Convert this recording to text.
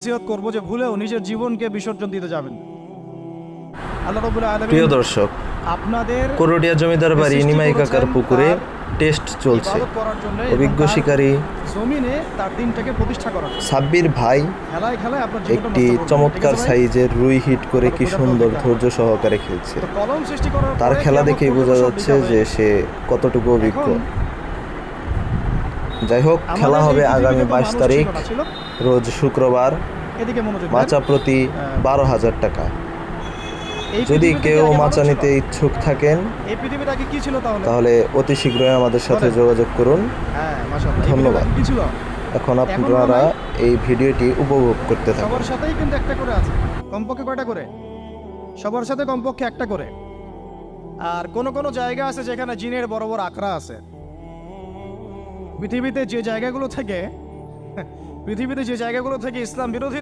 নসিহত করব যে ভুলেও নিজের জীবনকে বিসর্জন দিতে যাবেন। আল্লাহ রাব্বুল আলামিন প্রিয় দর্শক, আপনাদের করডিয়া জমিদার বাড়ি সৃষ্টি নিমাই কাকার করেছেন পুকুরে তার টেস্ট চলছে। ইবাদত করার জন্য এবং অভিজ্ঞ তার শিকারী জমিনে তার দিনটাকে প্রতিষ্ঠা করার জন্য। সাব্বির ভাই খেলায় খেলায় আপনার জীবনটা একটি নষ্ট করবেন, ঠিক চমৎকার আছে ভাই? সাইজের রুই হিট করে কি ওটা সুন্দর ওটা ধৈর্য সহকারে খেলছে। তো কলম সৃষ্টি করার তার পরে খেলা কিয়ামত দেখেই বোঝা পর্যন্ত সব যাচ্ছে লিখা যে হয়ে সে কতটুকু অভিজ্ঞ। এখন যাই হোক, আমাদের খেলা এই হবে পৃথিবীতে আগামী তো 22 মানুষ তারিখ ছিল না, ছিল? রোজ শুক্রবার, এদিকে মনোযোগ দেন। মাচা প্রতি 12,000 টাকা। এই যদি পৃথিবীতে কেউ কি আগে মাচা মানুষ নিতে ছিল? ইচ্ছুক থাকেন এই পৃথিবীটা আগে কি ছিল তাহলে? তাহলে অতি শীঘ্রই আমাদের সাথে বলেন। যোগাযোগ করুন। হ্যাঁ, মাশাআল্লাহ। এই ধন্যবাদ। পৃথিবীটা আগে কি ছিল? এখন এখন আপনারা নাই। এই ভিডিওটি উপভোগ করতে থাকুন। সবার সাথেই কিন্তু একটা করে আছে, কমপক্ষে কয়টা করে? সবার সাথে কমপক্ষে একটা করে। আর কোন কোন জায়গা আছে যেখানে জিনের বড় বড় আখড়া আছে। পৃথিবীতে যে জায়গাগুলো থেকে ইসলাম বিরোধী